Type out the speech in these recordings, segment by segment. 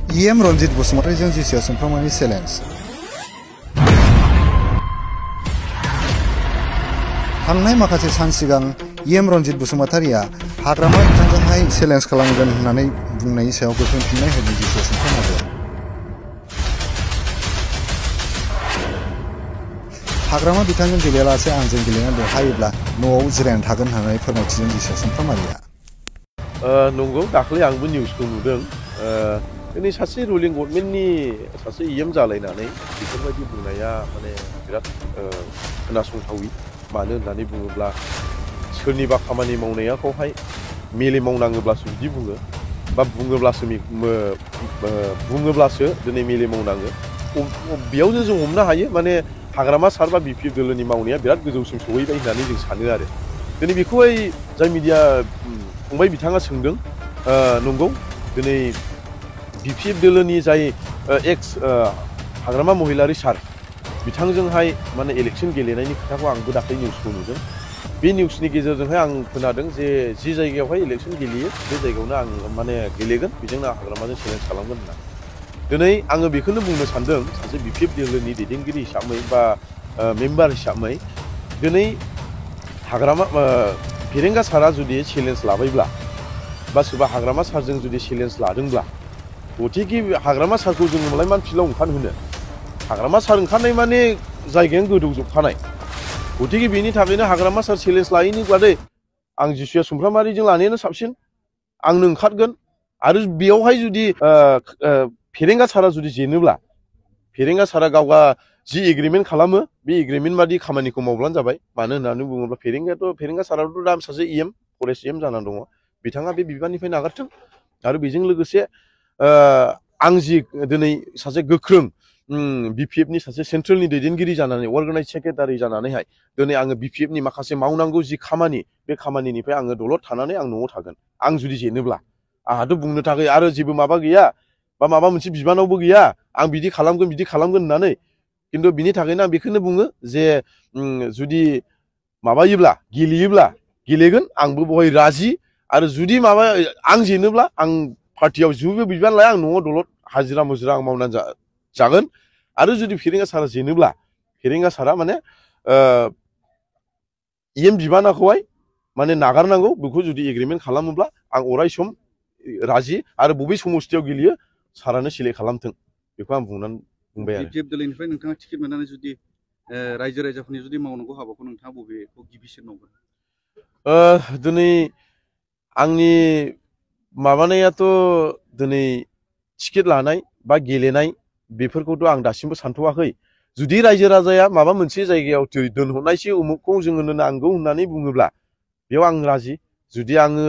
EM Ranjit बसुमतारीजों जिसिया सोमफ्रामानि चेलेन्ज। थांनाय माखासे सान सिगां EM रनजित बसुमतारीया हाग्रामा बिथांजोंहाय चेलेन्ज खालामगोन होननानै बुंनायनि सायाव गोख्रों फिननाय होदों जिसिया सोमफ्रामाबो। हाग्रामा बिथांजों गेलेयालासे आंजों गेलेना देरहायोब्ला न'आव जिरायनानै थागोन होननानै फोरमायथिदों जिसिया सोमफ्रामारिया। नंगौ, दाख्लै आंबो निउसखौ नुदों। दिनै सासे रुलिं गभर्नमेन्टनि सासे EM जालायनानै बेफोरबायदि बुंनाया माने बिराद खोनासंथावि। मानो होननानै बुङोब्ला सोरनिबा खामानि मावनायखौहाय मेले मावनाङोब्लासो बिदि बुङो, बा बुङोब्लासो दिनै मेले मावनाङो। बेयावनो जों हमनो हायो माने हाग्रामा सार बा BPF दोलोनि मावनाया बिराद गोजौसिम सहैबाय होननानै जों सानो आरो। दिनै बेखौहाय जाय मिडिया फंबाय बिथाङा सोंदों, नंगौ दिनै BPF दोलोनि जाय एक्स हाग्रामा महिलारि सार बिथांजोंहाय माने इलेक्सन गेलेनायनि खोथाखौ आंबो दाख्लै निउसखौ नुदों। बे निउसनि गेजेरजोंहाय आं खोनादों जे जि जायगायावहाय इलेक्सन गेलेयो बे जायगायावनो आं माने गेलेगोन, बेजोंनो हाग्रामाजों चेलेन्ज खालामगोन होननानै। दिनै आङो बेखौनो बुंनो सानदों सासे BPF दोलोनि दैदेनगिरि हिसाबै बा मेम्बार हिसाबै, दिनै हाग्रामा फेरेंगा सारा जुदि चेलेन्ज लाबायब्ला बा सोरबा हाग्रामा सारजों जुदि चेलेन्ज लादोंब्ला, गथिखे हाग्रामा सारखौ जोङो मालाय मान फिल्डआव ओंखारहोनो, हाग्रामा सार ओंखारनाय माने जायगायानो गोदौजोबखानाय। गथिखे बेनि थाखायनो हाग्रामा सार चेलेन्ज लायैनि बादै आं जिसिया सोमफ्रामारिजों लानायानो साबसिन। आंनो ओंखारगोन। आरो बेयावहाय जुदि फेरेंगा सारा जुदि जेनोब्ला, फेरेंगा सारा गावगा जि एग्रिमेन्ट खालामो बे एग्रिमेन्ट बादि खामानिखौ मावब्लानो जाबाय। मानो होननानै बुङोब्ला फेरेंगा साराथ' दा सासे EM फरेस्ट EM जानानै दङ। बिथाङा बे बिबाननिफ्राय नागारथों। आरो बेजों लोगोसे आं जि दिनै सासे गोख्रों BPFनि सासे सेन्ट्रेलनि दैदेनगिरि जानानै, अर्गानाइज सेक्रेटारि जानानैहाय दिनै आङो BPFनि माखासे मावनांगौ जि खामानि, बे खामानिनिफ्राय आङो दलद थानानै आं न'आव थागोन। आं जुदि जेनोब्ला आंहाथ' बुंनो थाखाय आरो जेबो माबा गैया, बा माबा मोनसे बिबानावबो गैया आं बिदि खालामगोन होननानै। खिन्थु बिनि थाखायनो आं बेखौनो बुङो जे जुदि माबायोब्ला गेलेयोब्ला गेलेगोन, आंबो बहाय राजि। आरो जुदि आं जेनोब्ला आं पार्टियाव जेबो बिबान लाया, आं न'आव दलद हाजिरा मुजिरा आं मावनानै जागोन। आरो जुदि फेरेंगा सारा जेनोब्ला, फेरेंगा सारा माने EM बिबानाखौहाय माने नागारनांगौ, बेखौ जुदि एग्रिमेन्ट खालामोब्ला आं अराय सम राजि। आरो बबे समस्थियाव गेलेयो सारानो सिलेक्ट खालामथों, बेखौ आं बुंबाय आरो। BPF दोलोनिफ्राय नोंथाङा टिकेट मोननानै जुदि रायजो राजाफोरनि जुदि मावनांगौ हाबाखौ नोंथाङा बबेखौ गिबिसिन मावगोन? दिनै आंनि माबानायाथ' दिनै टिकेट लानाय बा गेलेनाय बेफोरखौथ' आं दासिमबो सानथ'वाखै। जुदि रायजो राजाया माबा मोनसे जायगायाव दोनहरनायसै उमुखखौ जोंनो नांगौ होननानै बुङोब्ला बेयाव आं राजि। जुदि आङो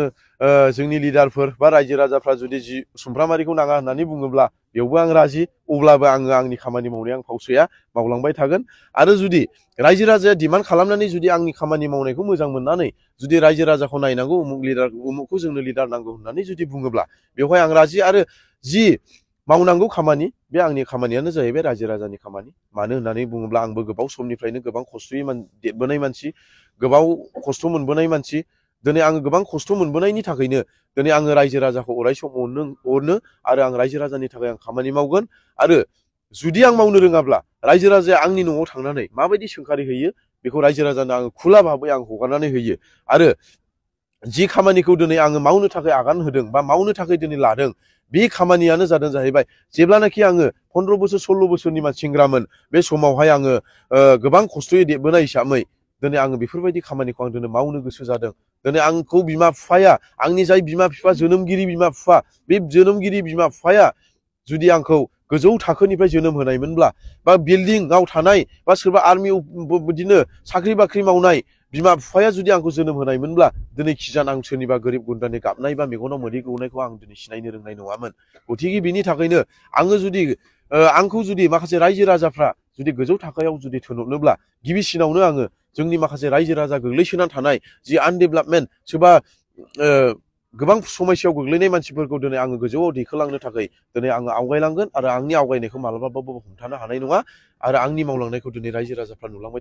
जोंनि लिडारफोर बा रायजो राजाफ्रा जुदि सुमफ्रामारिखौ नाङा होननानै बुङोब्ला बेयावबो आं राजि। अब्लाबो आङो आंनि खामानि मावनाया आं फावसैया, मावलांबाय थागोन। आरो जुदि रायजो राजाया डिमान्ड खालामनानै जुदि आंनि खामानि मावनायखौ मोजां मोननानै जुदि रायजो राजाखौ नायनांगौ, उमुखखौ जोंनो लिडार नांगौ होननानै जुदि बुङोब्ला बेवहाय आं राजि। आरो जि मावनांगौ खामानि, बे आंनि खामानियानो जाहैबाय रायजो राजानि खामानि। मानो होननानै बुङोब्ला आंबो गोबाव समनिफ्रायनो गोबां खस्थ'यै देरबोनाय मानसि, गोबाव खस्थ' मोनबोनाय मानसि। दिनै आङो गोबां खस्थ' मोनबोनायनि थाखायनो दिनै आङो रायजो राजाखौ अराय सम अनो। आरो आं रायजो राजानि थाखाय आं खामानि मावगोन। आरो जुदि आं मावनो रोङाब्ला रायजो राजाया आंनि न'आव थांनानै माबायदि सोंखारि हैयो बेखौ रायजो राजानो आङो खुला भाबै आं हगारनानै होयो। आरो जि खामानिखौ दिनै आङो मावनो थाखाय आगान होदों बा मावनो थाखाय दिनै लादों, बे खामानियानो जादों जाहैबाय जेब्लानाखि आङो 15 बोसोर 16 बोसोरनि सेंग्रामोन, बे समावहाय आङो गोबां खस्थ'यै देरबोनाय हिसाबै दिनै आङो बेफोरबायदि खामानिखौ आं दिनै मावनो गोसो जादों। दिनै आंखौ बिमा बिफाया, आंनि जाय बिमा बिफा, जोनोमगिरि बिमा बिफा, बे जोनोमगिरि बिमा बिफाया जुदि आंखौ गोजौ थाखोनिफ्राय जोनोम होनायमोनब्ला, बा बिल्डिंआव थानाय बा सोरबा आर्मियाव बिदिनो साख्रि बाख्रि मावनाय बिमा बिफाया जुदि आंखौ जोनोम होनायमोनब्ला दिनै खिजान आं सोरनिबा गोरिब गुन्द्रानि गाबनाय बा मेगनाव मोदै गौनायखौ आं दिनै सिनायनो रोंनाय नङामोन। गथिखे बिनि थाखायनो आङो जुदि आंखौ जुदि माखासे रायजो राजाफ्रा जुदि गोजौ थाखोआव जुदि थिनहरनोब्ला, गिबिसिनावनो आङो जोंनि माखासे रायजो राजा गोग्लैसोनानै थानाय जि आनडेभेलपमेन्ट, सोरबा गोबां समस्यायाव गोग्लैनाय मानसिफोरखौ दिनै आङो गोजौआव दैखोलांनो थाखाय दिनै आङो आवगायलांगोन। आरो आंनि आवगायनायखौ मालाबाबो हमथानो हानाय नङा। आरो आंनि मावलांनायखौ दिनै रायजो राजाफ्रा नुलांबाय